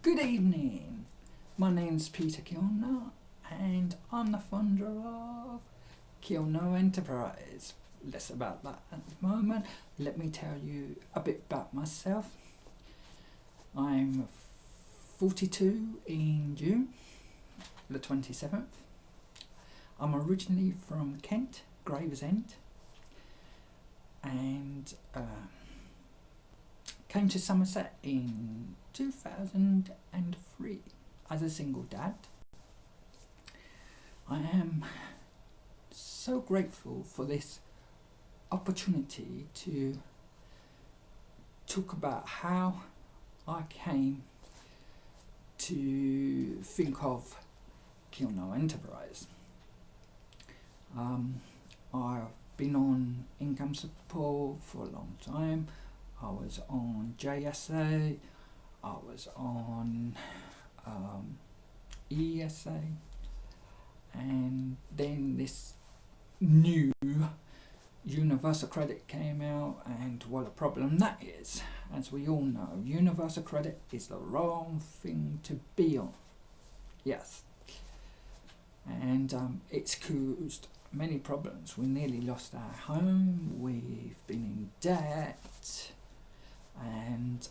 Good evening. My name's Peter Kilner, and I'm the founder of Kilner Enterprise. Less about that at the moment. Let me tell you a bit about myself. I'm 42 in June, the 27th. I'm originally from Kent, Gravesend, and came to Somerset in 2003 as a single dad. I am so grateful for this opportunity to talk about how I came to think of Kilner Enterprise. I've been on income support for a long time. I was on JSA, I was on ESA, and then this new Universal Credit came out, and what a problem that is. As we all know, Universal Credit is the wrong thing to be on. Yes. And it's caused many problems. We nearly lost our home, we've been in debt, and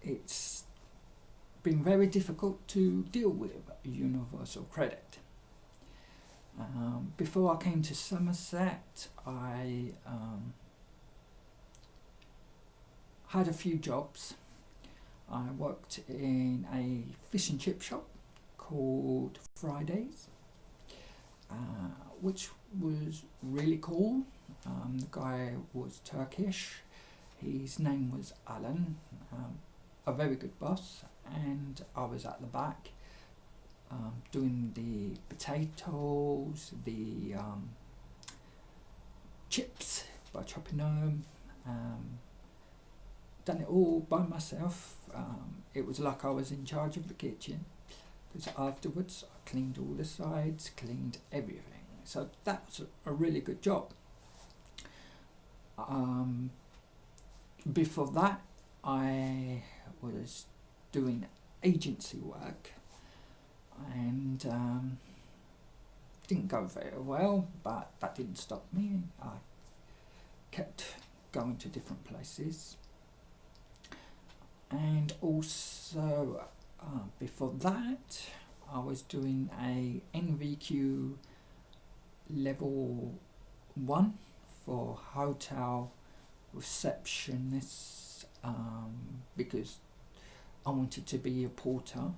it's been very difficult to deal with Universal Credit. Before I came to Somerset, I had a few jobs. I worked in a fish and chip shop called Fridays, which was really cool. The guy was Turkish. His name was Alan, a very good boss, and I was at the back doing the potatoes, the chips by chopping them, done it all by myself. It was like I was in charge of the kitchen, because afterwards I cleaned all the sides, cleaned everything. So that was a really good job. Before that, I was doing agency work, and didn't go very well, but that didn't stop me. I kept going to different places, and also before that I was doing a NVQ level 1 for hotel receptionists, because I wanted to be a porter,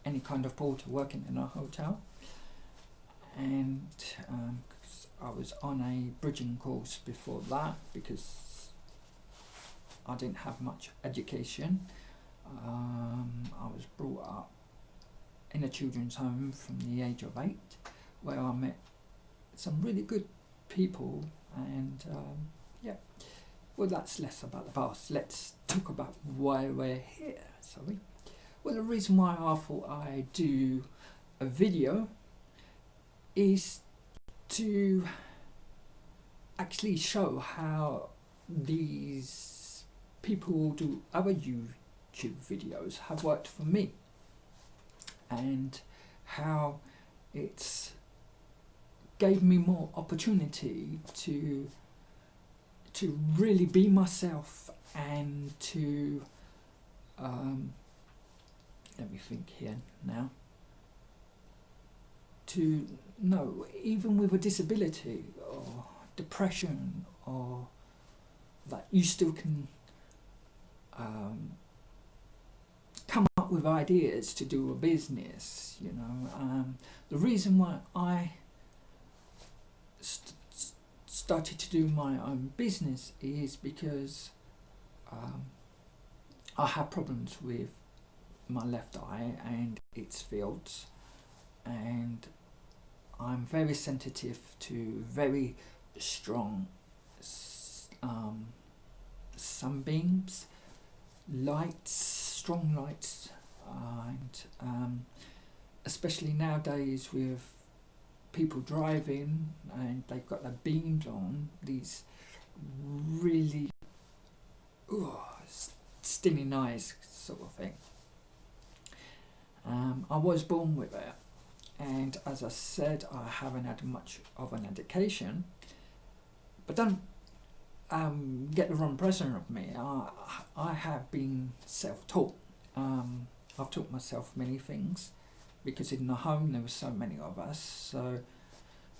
any kind of porter working in a hotel, and I was on a bridging course before that because I didn't have much education. I was brought up in a children's home from the age of 8, where I met some really good people, and well, that's less about the past. Let's talk about why we're here. Well, the reason why I thought I'd do a video is to actually show how these people who do other YouTube videos have worked for me, and how it's gave me more opportunity to really be myself, and to let me think here now, to know, even with a disability or depression, or that you still can come up with ideas to do a business, you know. The reason why I started to do my own business is because I have problems with my left eye and its fields, and I'm very sensitive to very strong sunbeams, lights, strong lights, and especially nowadays with people driving and they've got their beams on, these really stinging eyes sort of thing. I was born with it, and as I said, I haven't had much of an education. But don't get the wrong impression of me. I have been self-taught. I've taught myself many things because in the home there were so many of us, so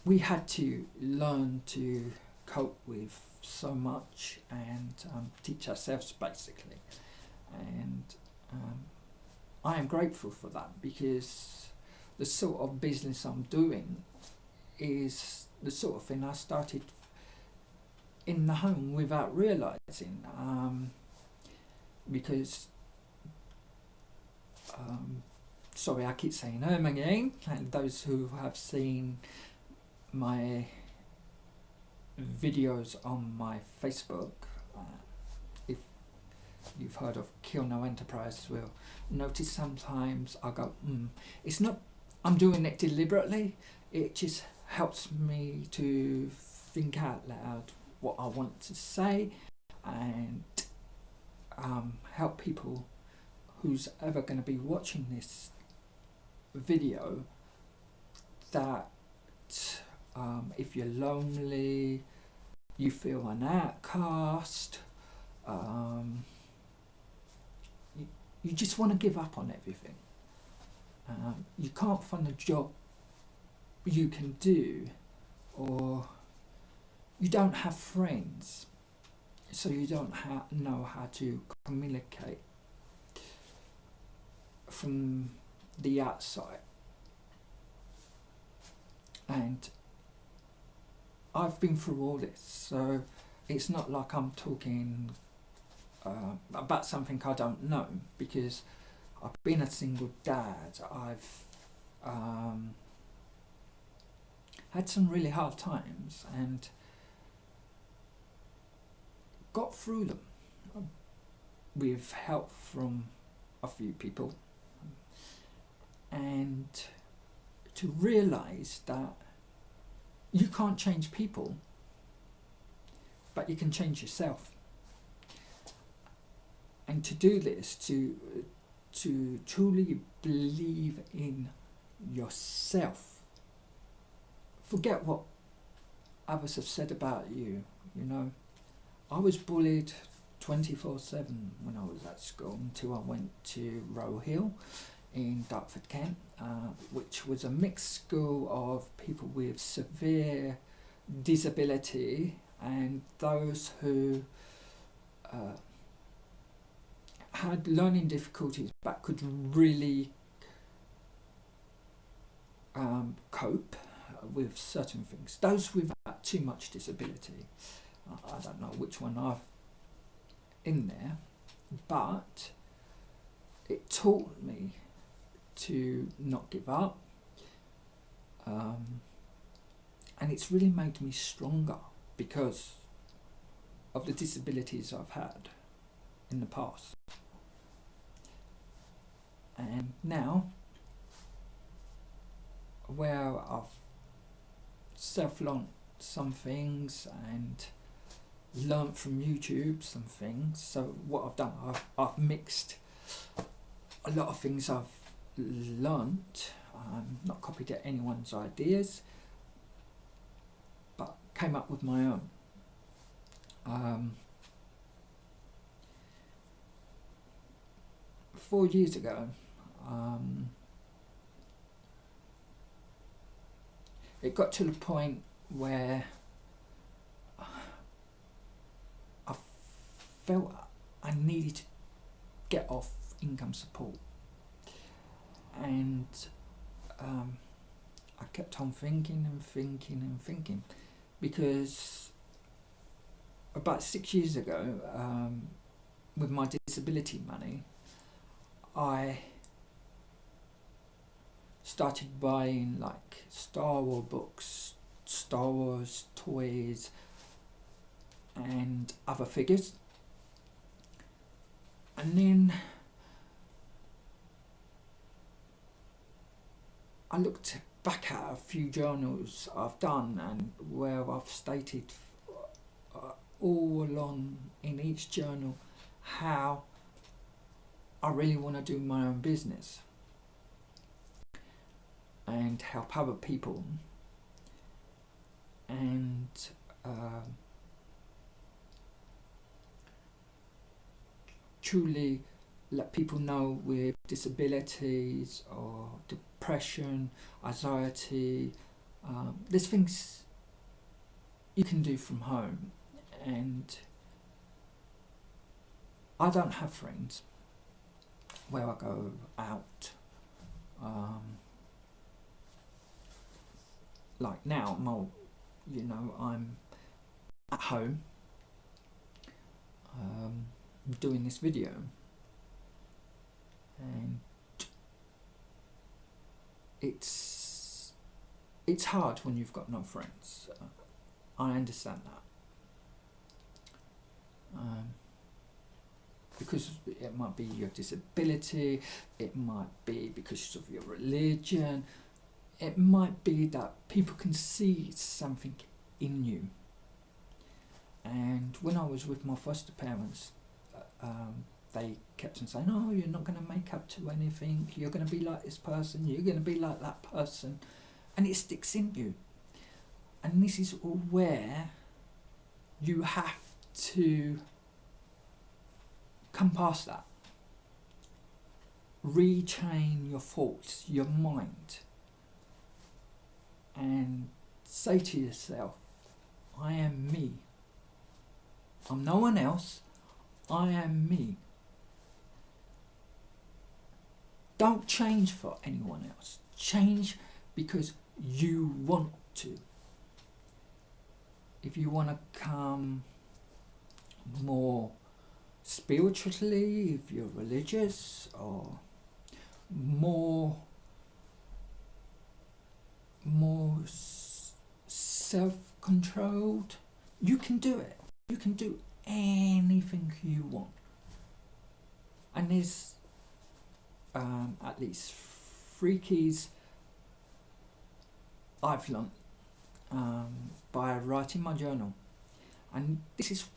we had to learn to cope with so much and teach ourselves basically. And I am grateful for that, because the sort of business I'm doing is the sort of thing I started in the home without realizing, because sorry, I keep saying again, and those who have seen my videos on my Facebook, if you've heard of Kill No Enterprise, will notice sometimes I go, it's not I'm doing it deliberately, it just helps me to think out loud what I want to say, and help people who's ever going to be watching this video, that if you're lonely, you feel an outcast, you just want to give up on everything, you can't find a job you can do, or you don't have friends, so you don't know how to communicate from the outside. And I've been through all this, so it's not like I'm talking about something I don't know, because I've been a single dad. I've had some really hard times and got through them with help from a few people, and to realise that you can't change people, but you can change yourself. And to do this, to truly believe in yourself, forget what others have said about you. You know, I was bullied 24/7 when I was at school, until I went to Roe Hill in Dartford, Kent, which was a mixed school of people with severe disability and those who had learning difficulties but could really cope with certain things. Those without too much disability, I don't know which one I've in there, but it taught me to not give up, and it's really made me stronger because of the disabilities I've had in the past. And now, where I've self-learned some things and learnt from YouTube some things, so what I've done, I've mixed a lot of things I've learnt, not copied anyone's ideas, but came up with my own. 4 years ago, it got to the point where I felt I needed to get off income support, and I kept on thinking, because about 6 years ago, with my disability money, I started buying like Star Wars books, Star Wars toys and other figures, and then I looked back at a few journals I've done, and where I've stated all along in each journal how I really want to do my own business and help other people, and truly let people know with disabilities or depression, anxiety, there's things you can do from home. And I don't have friends where I go out. Like now, I'm at home doing this video, and it's hard when you've got no friends. I understand that. Because it might be your disability, it might be because of your religion, it might be that people can see something in you. And when I was with my foster parents, they kept on saying, oh, you're not going to make up to anything, you're going to be like this person, you're going to be like that person, and it sticks in you. And this is where you have to come past that. Retrain your thoughts, your mind, and say to yourself, I am me. I'm no one else. I am me. Don't change for anyone else. Change because you want to. If you want to come more spiritually, if you're religious, or more self-controlled, you can do it. You can do anything you want. And there's at least 3 keys I've learned by writing my journal. And this is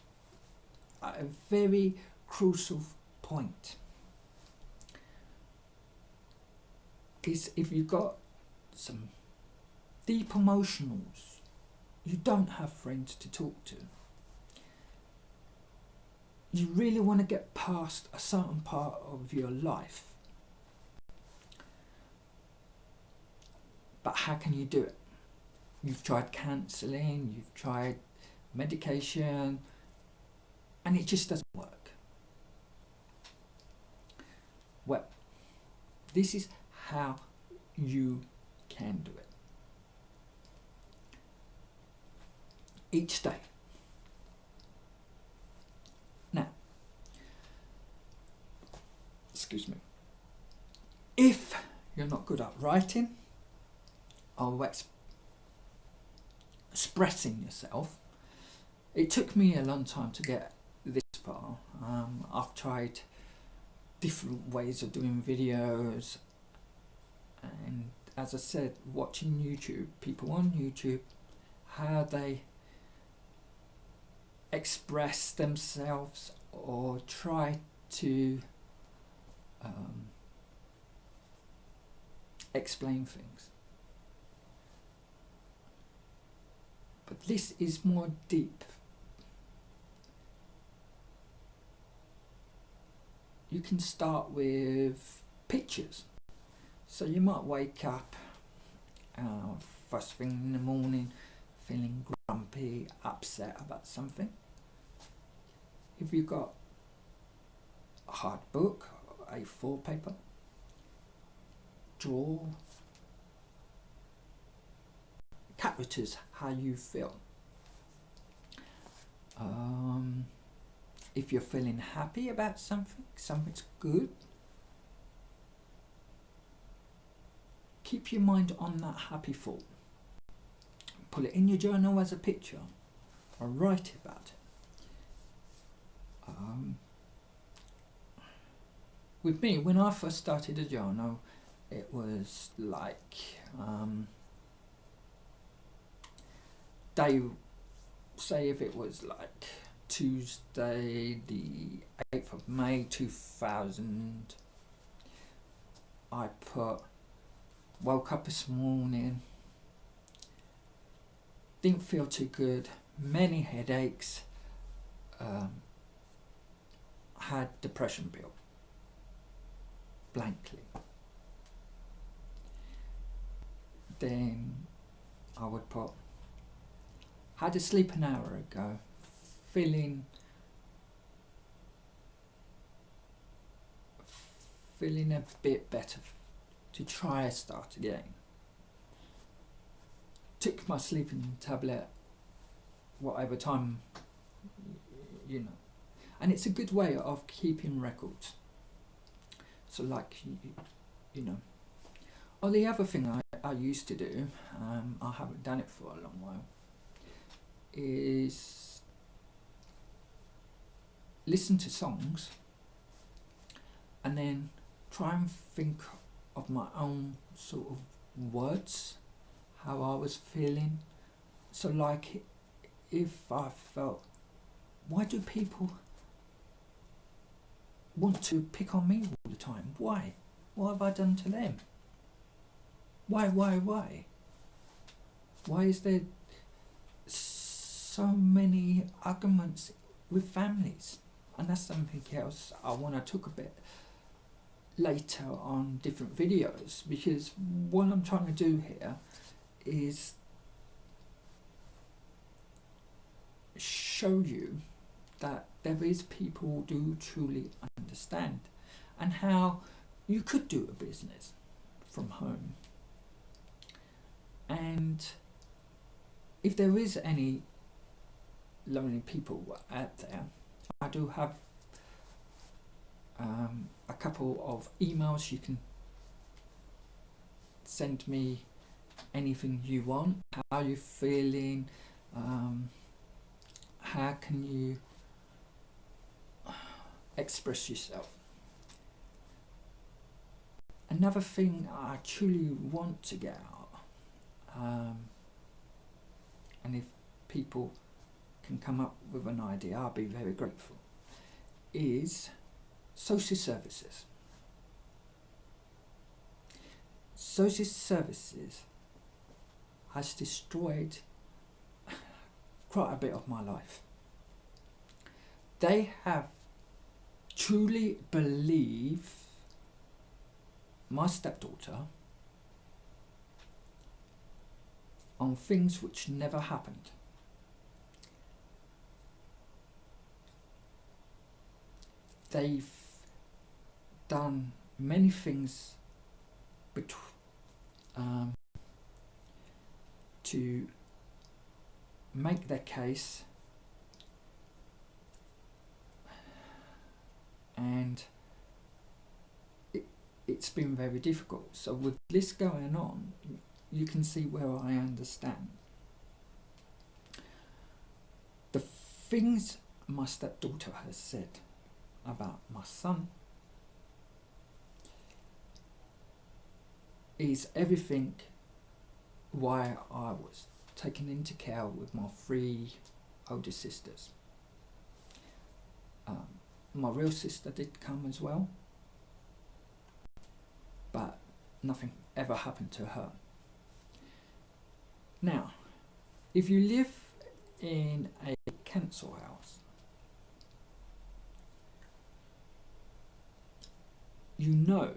a very crucial point. Is if you've got some deep emotionals, you don't have friends to talk to. You really want to get past a certain part of your life. But how can you do it? You've tried counselling, you've tried medication, and it just doesn't work. Well, this is how you can do it. Each day. Now, excuse me. If you're not good at writing or expressing yourself, it took me a long time to get this far. I've tried different ways of doing videos, and as I said, watching YouTube, people on YouTube, how they express themselves or try to explain things. But this is more deep. You can start with pictures. So you might wake up first thing in the morning feeling grumpy, upset about something. If you've got a hard book, A4 paper, draw characters how you feel. If you're feeling happy about something, something's good, keep your mind on that happy thought. Put it in your journal as a picture, or write about it. With me, when I first started a journal, it was like say if it was like Tuesday the 8th of May 2000. I put, woke up this morning, didn't feel too good, many headaches, had depression pill, blankly. Then I would put, had to sleep an hour ago, feeling a bit better to try a start again. Took my sleeping tablet whatever time, you know, and it's a good way of keeping records. So like, you know, or the other thing I used to do, I haven't done it for a long while, is listen to songs and then try and think of my own sort of words, how I was feeling. So like, if I felt, why do people want to pick on me all the time? Why? What have I done to them? Why? Why is there so many arguments with families? And that's something else I want to talk a bit later on different videos, because what I'm trying to do here is show you that there is people who do truly understand, and how you could do a business from home. And if there is any lonely people out there, I do have a couple of emails. You can send me anything you want, how you're feeling, how can you express yourself. Another thing I truly want to get out, and if people can come up with an idea, I'll be very grateful, is social services. Social services has destroyed quite a bit of my life. They have truly believed my stepdaughter on things which never happened. They've done many things to make their case, and it's been very difficult. So with this going on, you can see where I understand. The things my stepdaughter has said about my son is everything why I was taken into care with my 3 older sisters. My real sister did come as well, but nothing ever happened to her. Now, if you live in a council house, you know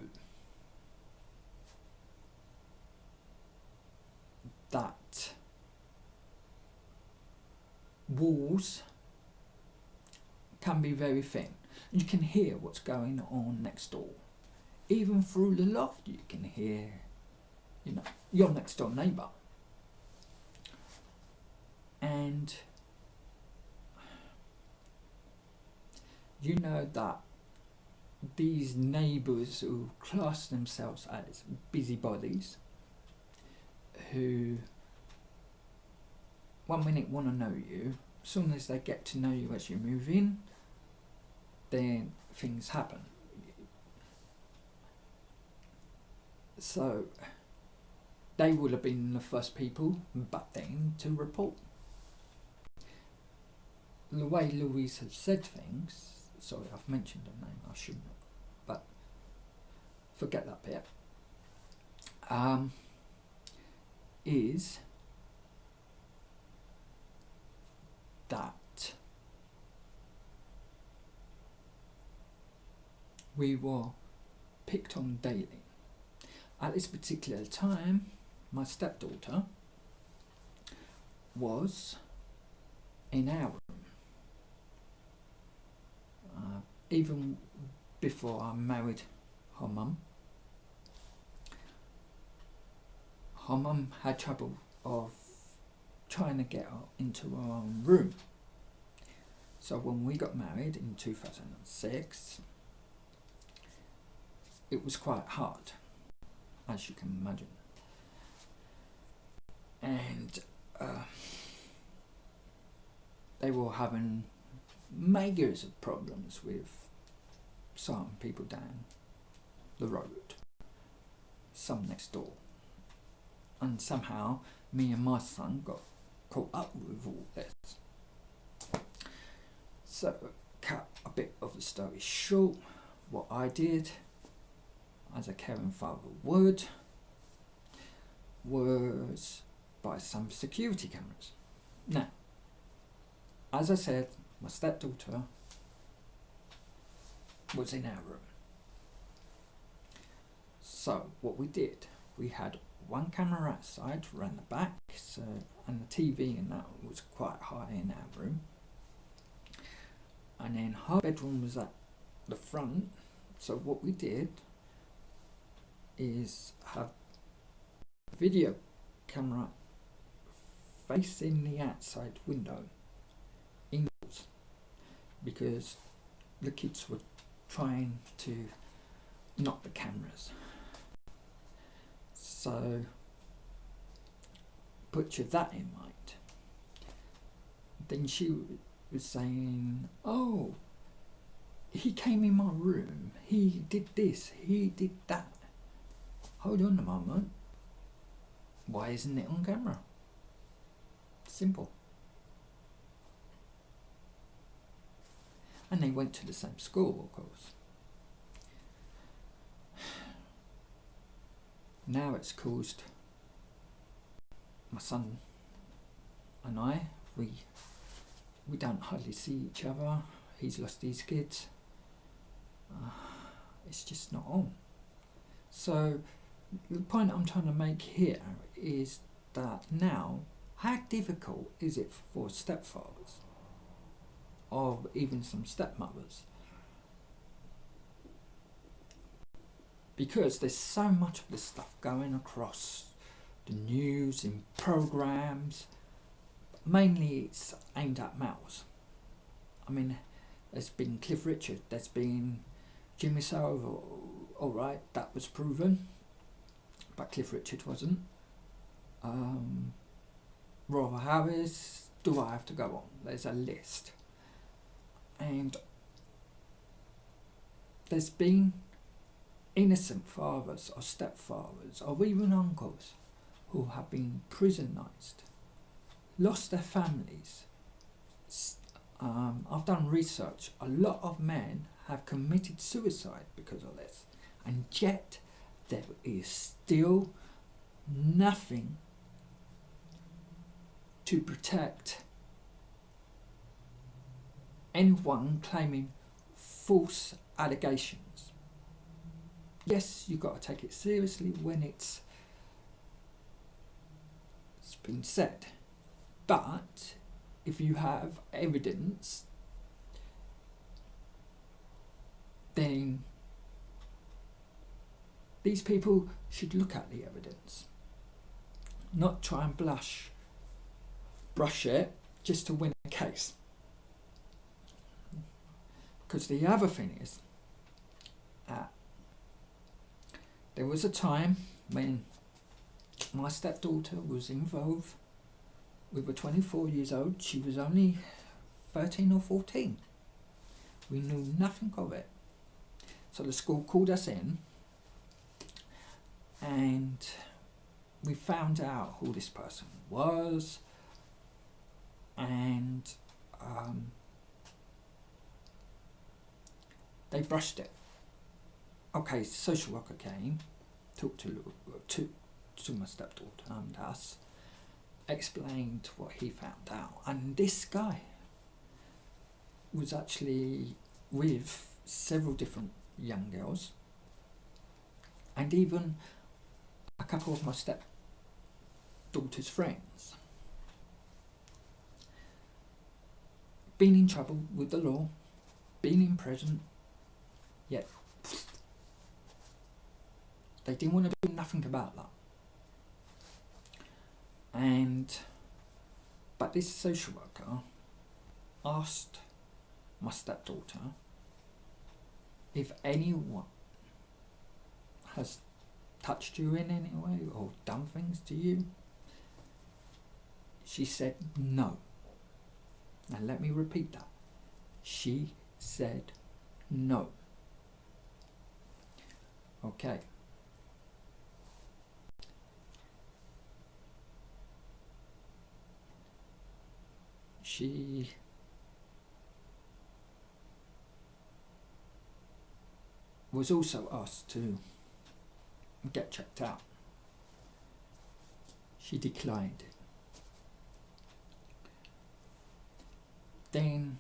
that walls can be very thin. You can hear what's going on next door. Even through the loft you can hear, you know, your next door neighbour. And you know that these neighbours who class themselves as busybodies, who 1 minute want to know you, as soon as they get to know you as you move in, then things happen. So they would have been the first people back then to report. The way Louise has said things sorry, I've mentioned her name, I shouldn't have, but forget that bit, is that we were picked on daily. At this particular time, my stepdaughter was in our room. Even before I married her mum had trouble of trying to get her into her own room. So when we got married in 2006, it was quite hard, as you can imagine. And they were having majors of problems with some people down the road, some next door. And somehow me and my son got caught up with all this. So, cut a bit of the story short, what I did, as a caring father would, was buy some security cameras. Now, as I said, my stepdaughter was in our room. So what we did, we had one camera outside around the back, so, and the TV and that was quite high in our room. And then her bedroom was at the front. So what we did is have a video camera facing the outside window indoors, because the kids were trying to knock the cameras. So put that in mind. Then she was saying, oh, he came in my room, he did this, he did that. Hold on a moment. Why isn't it on camera? Simple. And they went to the same school, of course. Now it's caused my son and I, we don't hardly see each other. He's lost his kids. It's just not on. So the point I'm trying to make here is that now, how difficult is it for stepfathers, or even some stepmothers? Because there's so much of this stuff going across the news, in programs. Mainly it's aimed at males. I mean, there's been Cliff Richard, there's been Jimmy Savile, alright, that was proven, but Cliff Richard wasn't. Royal Harris, do I have to go on? There's a list. And there's been innocent fathers or stepfathers or even uncles who have been prisonized, lost their families. I've done research. A lot of men have committed suicide because of this, and yet there is still nothing to protect anyone claiming false allegations. Yes, you've got to take it seriously when it's been said, but if you have evidence, then these people should look at the evidence, not try and brush it just to win a case. Because the other thing is, there was a time when my stepdaughter was involved. We were 24 years old. She was only 13 or 14. We knew nothing of it. So the school called us in, and we found out who this person was, and They brushed it. Okay, social worker came, talked to my stepdaughter and us, explained what he found out, and this guy was actually with several different young girls, and even a couple of my stepdaughter's friends. Been in trouble with the law, been in prison, yet they didn't want to do nothing about that. But this social worker asked my stepdaughter if anyone has touched you in any way or done things to you. She said no. Now let me repeat that. She said no. Okay. She was also asked to get checked out. She declined it. Then,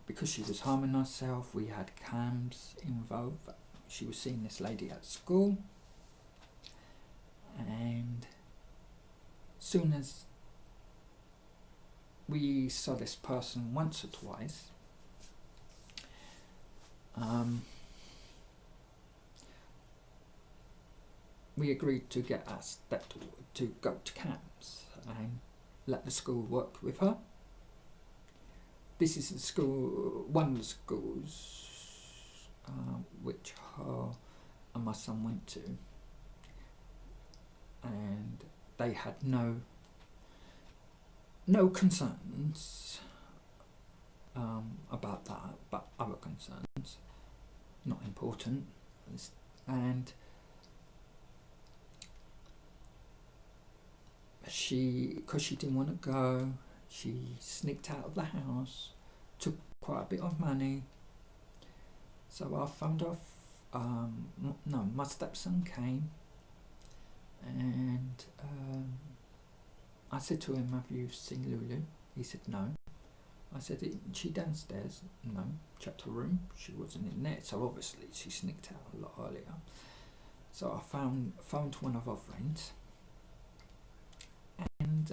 because she was harming herself, we had cams involved. She was seeing this lady at school, and soon as we saw this person once or twice, we agreed to get our stepdaughter to go to camps and let the school work with her. This is the school, one of the schools which her and my son went to, and they had no concerns about that, but other concerns, not important. And because she didn't want to go, she sneaked out of the house, took quite a bit of money. So I found off, my stepson came, and I said to him, have you seen Lulu? He said no. I said, isn't she downstairs? No. Checked her room, she wasn't in there, so obviously she sneaked out a lot earlier. So I found one of our friends, and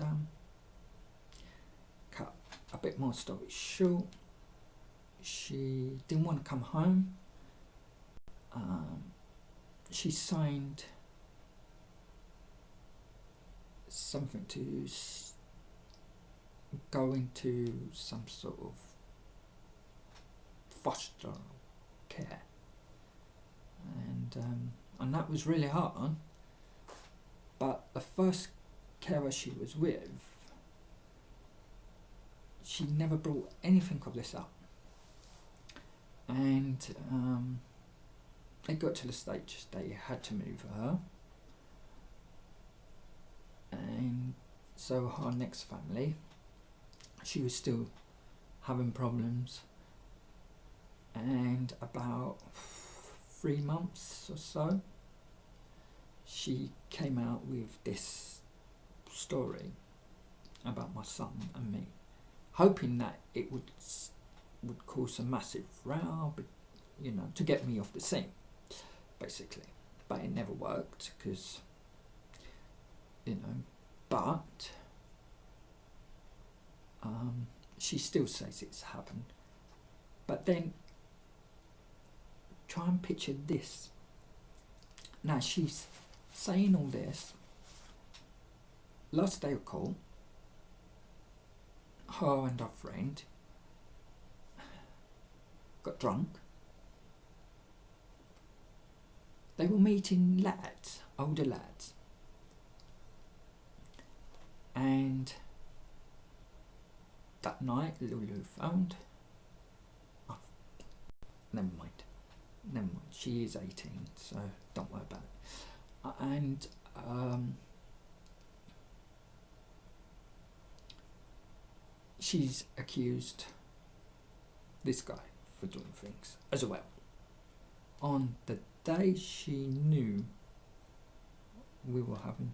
cut a bit more story short, she didn't want to come home. She signed something to go into some sort of foster care, and that was really hard. But the first carer she was with, she never brought anything of this up, and they got to the stage they had to move her, and so her next family, she was still having problems, and about 3 months or so, she came out with this story about my son and me, hoping that it would cause a massive row, but to get me off the scene, basically. But it never worked because, but she still says it's happened. But then try and picture this. Now she's saying all this. Last day of court, her and her friend got drunk. They were meeting lads, older lads, and that night Lulu found, never mind, she is 18, so don't worry about it. And she's accused this guy for doing things as well. On the day she knew we were having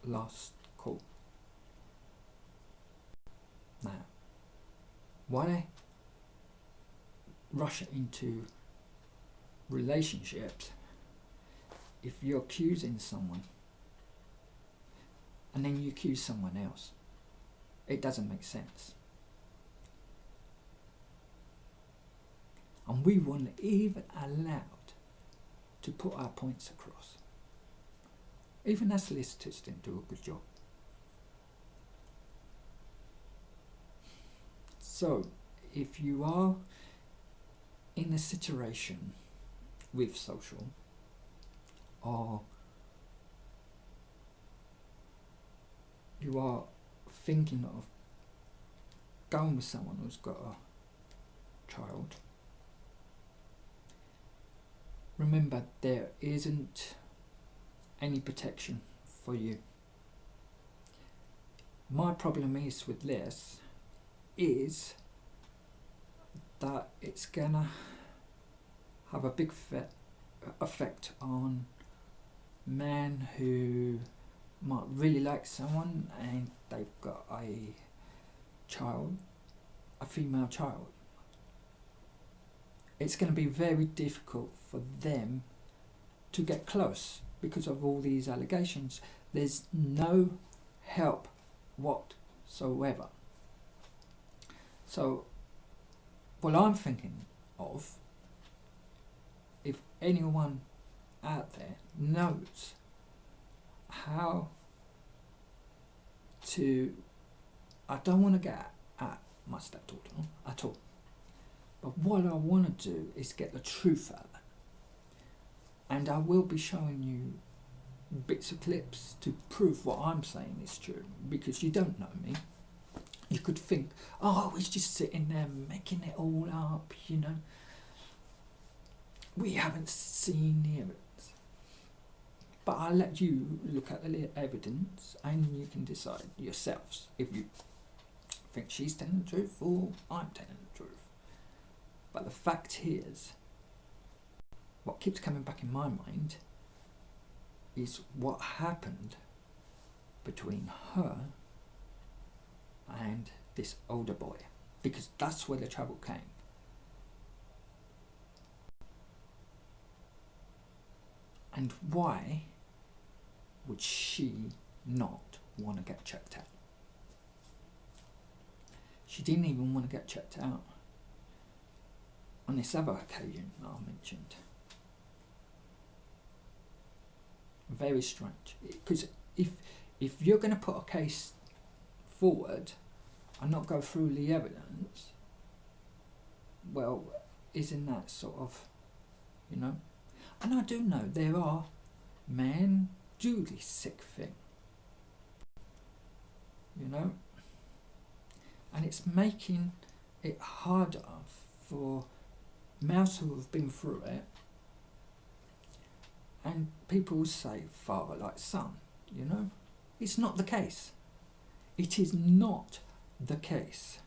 last call. Now, why rush into relationships if you're accusing someone and then you accuse someone else? It doesn't make sense. And we weren't even allowed to put our points across. Even our solicitors didn't do a good job. So, if you are in a situation with social, or you are thinking of going with someone who's got a child, remember there isn't any protection for you. My problem is with this is that it's gonna have a big effect on men who might really like someone and they've got a child, a female child. It's going to be very difficult for them to get close because of all these allegations. There's no help whatsoever. So, what I'm thinking of, if anyone out there knows how to, I don't want to get at my stepdaughter at all, but what I want to do is get the truth out. And I will be showing you bits of clips to prove what I'm saying is true, because you don't know me. You could think, oh, he's just sitting there making it all up, you know. We haven't seen the evidence. But I'll let you look at the evidence and you can decide yourselves if you think she's telling the truth or I'm telling the truth. But the fact is, what keeps coming back in my mind is what happened between her and this older boy, because that's where the trouble came. And why would she not want to get checked out? She didn't even want to get checked out on this other occasion that I mentioned. Very strange, because if you're going to put a case forward and not go through the evidence, well, isn't that sort of, you know? And I do know there are men do this sick thing, you know, and it's making it harder for males who have been through it. And people say father like son, you know. It's not the case. It is not the case.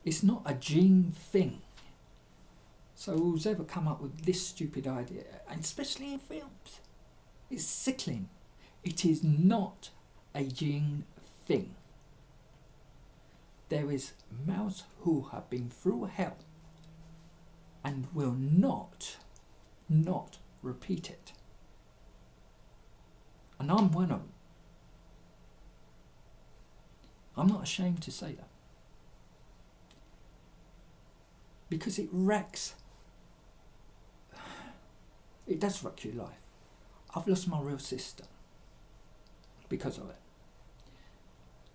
It's not a gene thing. So who's ever come up with this stupid idea, and especially in films, it's sickening. It is not a gene thing. There is males who have been through hell and will not repeat it. And I'm one of them. I'm not ashamed to say that. Because it wrecks. It does wreck your life. I've lost my real sister because of it.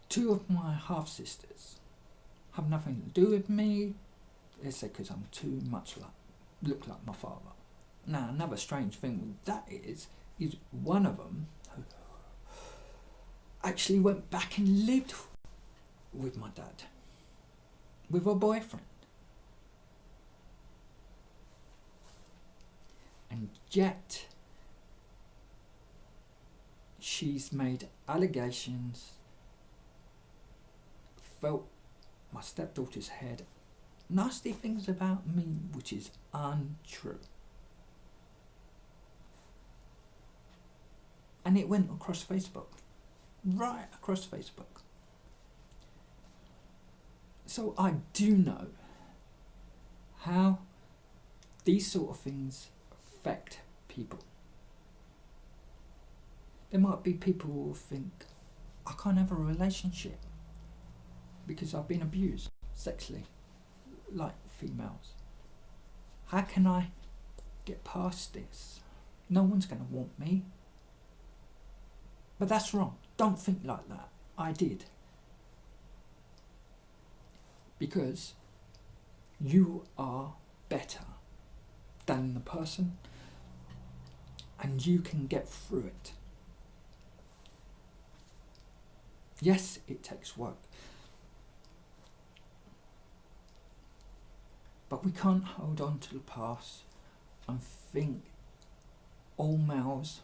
2 of my half-sisters have nothing to do with me. They say because I'm too much look like my father. Now, another strange thing with that is one of them actually went back and lived with my dad, with her boyfriend. And yet, she's made allegations, felt my stepdaughter's head nasty things about me which is untrue. And it went across Facebook. Right across Facebook. So I do know how these sort of things affect people. There might be people who think, I can't have a relationship because I've been abused sexually, like females. How can I get past this? No one's going to want me. But that's wrong. Don't think like that. I did. Because you are better than the person and you can get through it. Yes, it takes work. But we can't hold on to the past and think all males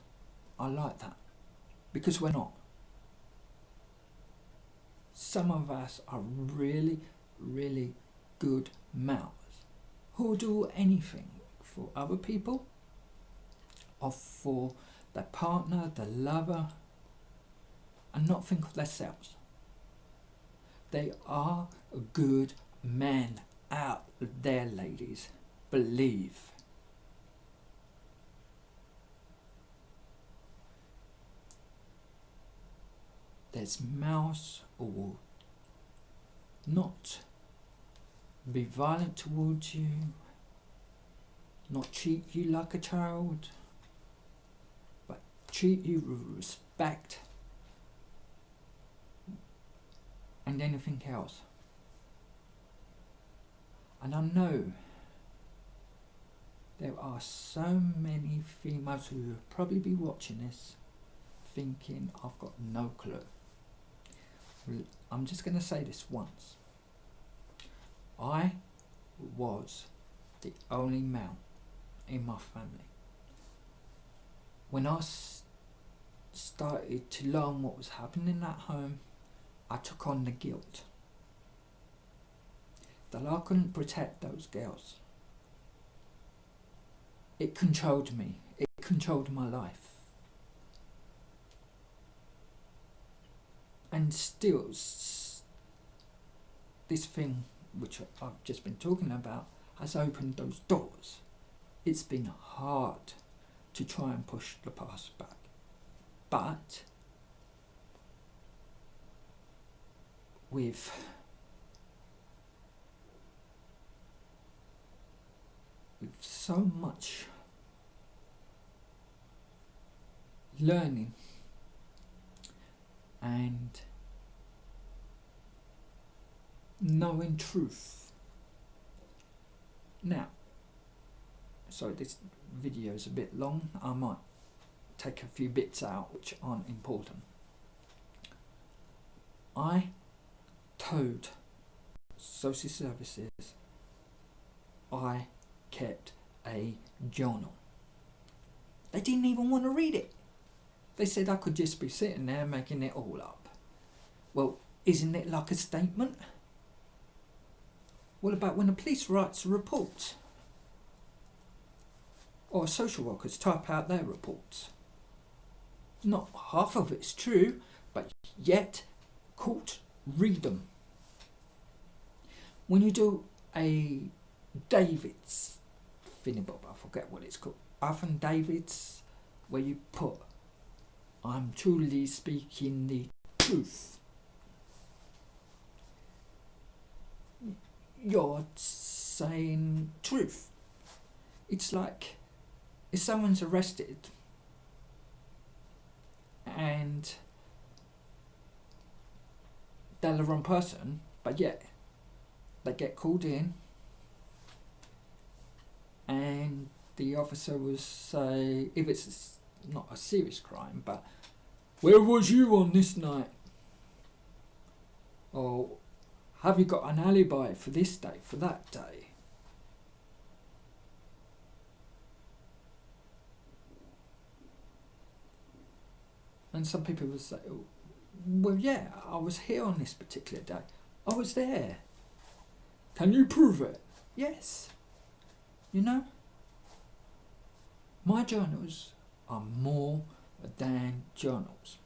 are like that. Because we're not. Some of us are really, really good males who will do anything for other people or for their partner, their lover, and not think of themselves. They are good men out there, ladies. Believe. There's males who will not be violent towards you, not treat you like a child, but treat you with respect and anything else. And I know there are so many females who will probably be watching this thinking, I've got no clue. I'm just going to say this once. I was the only male in my family. When I started to learn what was happening at home, I took on the guilt that I couldn't protect those girls. It controlled me. It controlled my life. And still, this thing which I've just been talking about has opened those doors. It's been hard to try and push the past back. But with so much learning and knowing truth. Now, sorry, this video is a bit long. I might take a few bits out which aren't important. I told social services I kept a journal. They didn't even want to read it. They said I could just be sitting there making it all up. Well, isn't it like a statement? What about when the police writes a report? Or social workers type out their reports? Not half of it's true, but yet court read them. When you do a David's Finibob, I forget what it's called, affidavits, where you put, I'm truly speaking the truth. You're saying truth. It's like if someone's arrested and they're the wrong person, but yet they get called in and the officer will say, if it's not a serious crime, but where was you on this night? Or have you got an alibi for this day, for that day? And some people will say, well, yeah, I was here on this particular day. I was there. Can you prove it? Yes. You know, my journals are more than journals.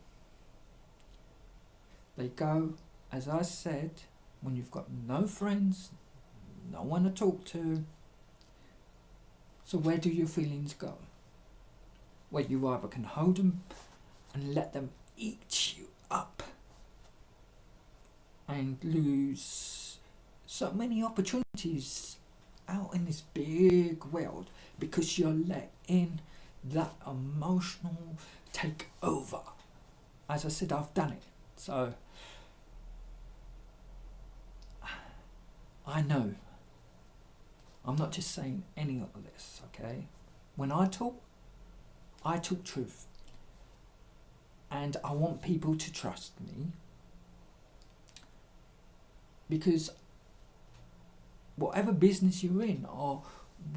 They go, as I said, when you've got no friends, no one to talk to. So where do your feelings go? Where you either can hold them and let them eat you up and lose so many opportunities out in this big world because you're letting that emotional take over. As I said, I've done it. So I know. I'm not just saying any of this, okay? When I talk truth. And I want people to trust me. Because whatever business you're in or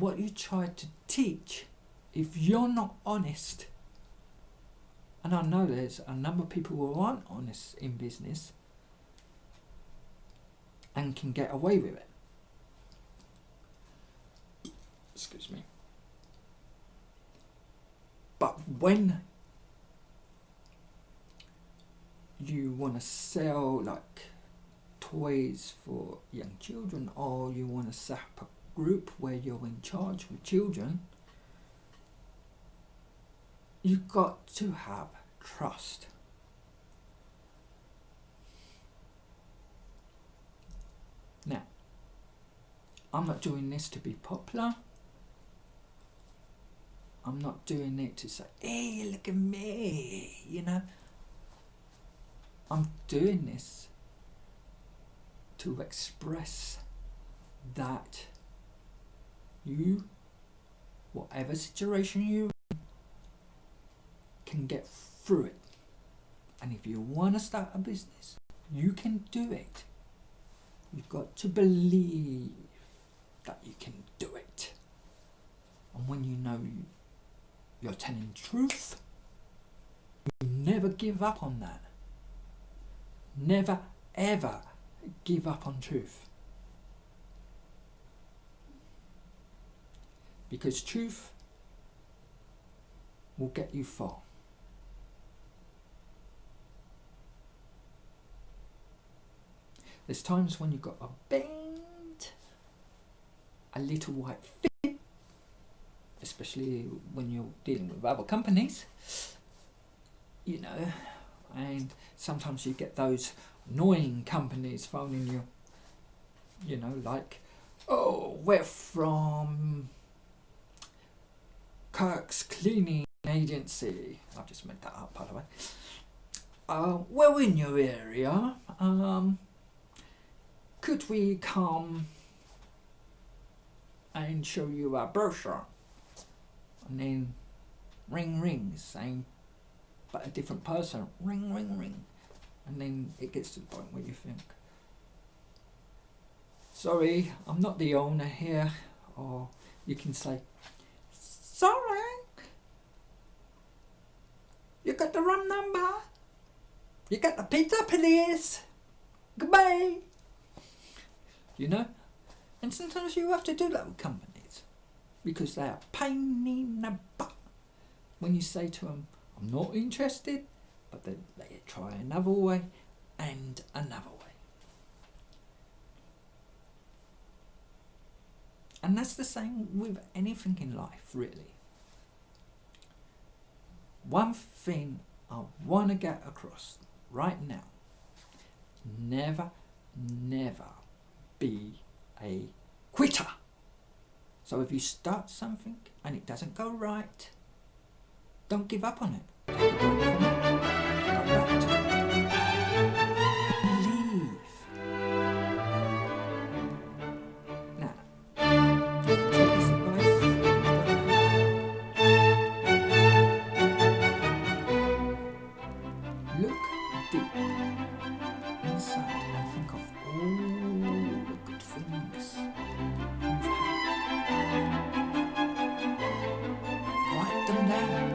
what you try to teach, if you're not honest, and I know there's a number of people who aren't honest in business and can get away with it. Excuse me. But when you want to sell like toys for young children, or you want to set up a group where you're in charge with children, you've got to have trust. Now, I'm not doing this to be popular. I'm not doing it to say, hey, look at me, you know. I'm doing this to express that you, whatever situation you're in, can get through it. And if you want to start a business, you can do it. You've got to believe that you can do it. And when you know you're telling truth, you never give up on that. Never ever give up on truth. Because truth will get you far. There's times when you've got a bend, a little white fib, especially when you're dealing with other companies, you know, and sometimes you get those annoying companies phoning you, you know, like, oh, we're from Kirk's Cleaning Agency. I've just made that up, by the way. We're in your area. Could we come and show you our brochure? And then ring, ring, saying, but a different person, ring, ring, ring. And then it gets to the point where you think, sorry, I'm not the owner here. Or you can say, sorry, you got the wrong number. You got the pizza, please. Goodbye. You know? And sometimes you have to do that with companies because they are a pain in the butt. When you say to them, I'm not interested, but then they try another way and another way. And that's the same with anything in life, really. One thing I want to get across right now, never, never be a quitter. So if you start something and it doesn't go right, don't give up on it. Take a break from it. Go back to it. Leave. Now, take this advice. Look deep inside and think of all the good things you've had. Write them down.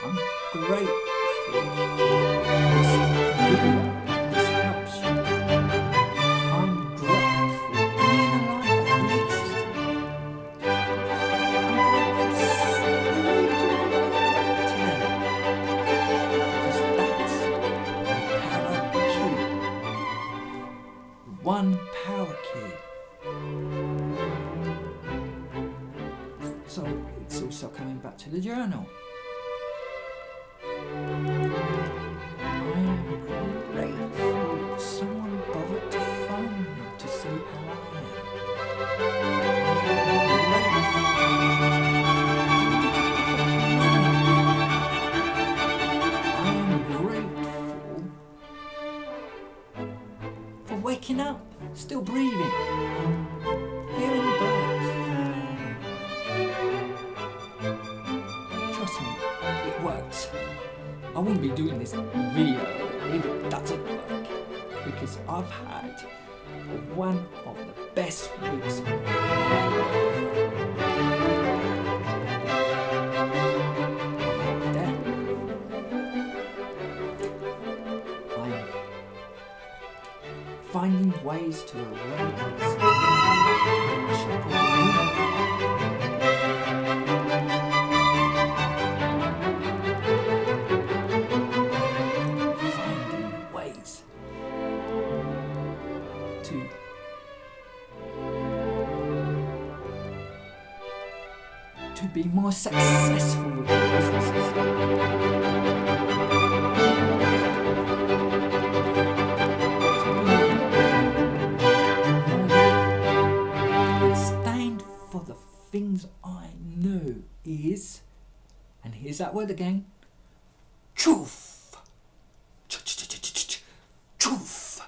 I'm grateful for this video. This helps you. I'm grateful being alive at least. I'm grateful solely to be alive today. Because that's a power key. One power key. So it's also coming back to the journal. I am grateful someone bothered to phone me to see how I am. I am grateful for waking up, still breathing, hearing birds. Trust me, it works. I wouldn't be doing this video if it doesn't work, because I've had one of the best weeks of my life. I'm finding ways to erase to be more successful with your businesses. And stand for the things I know is, and here's that word again, truth. Truth.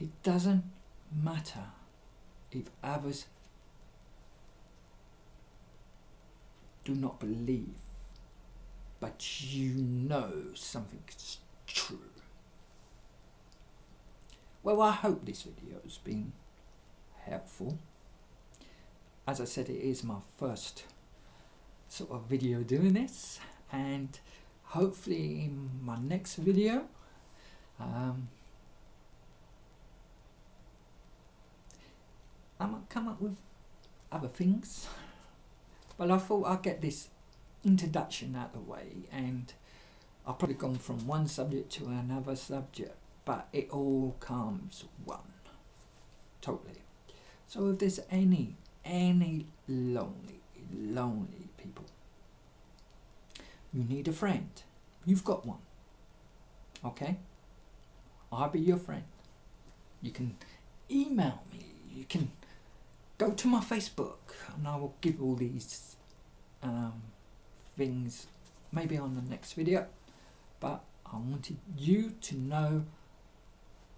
It doesn't matter if others do not believe, but you know something's true. Well, I hope this video has been helpful. As I said, it is my first sort of video doing this, and hopefully in my next video I might come up with other things, but I thought I'd get this introduction out of the way, and I've probably gone from one subject to another subject, but it all comes one, totally. So if there's any lonely people, you need a friend, you've got one, okay? I'll be your friend. You can email me, you can go to my Facebook, and I will give all these things maybe on the next video, but I wanted you to know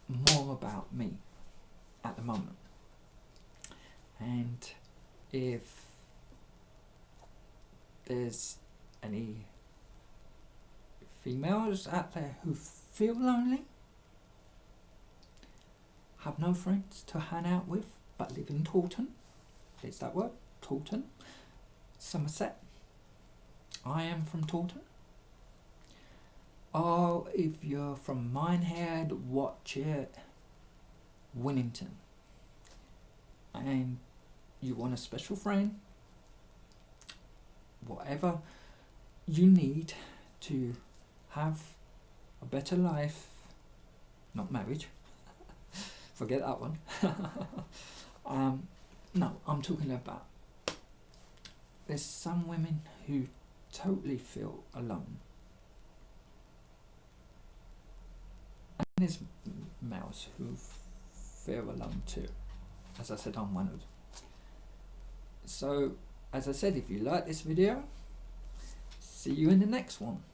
more about me at the moment. And if there's any females out there who feel lonely, have no friends to hang out with, but live in Taunton, it's that word, Taunton, Somerset. I am from Taunton. Or if you're from Minehead, Watchet, Winnington, and you want a special friend, whatever you need to have a better life, not marriage, forget that one. No, I'm talking about, there's some women who totally feel alone, and there's males who feel alone too. As I said, I'm one of them. So, as I said, if you like this video, see you in the next one.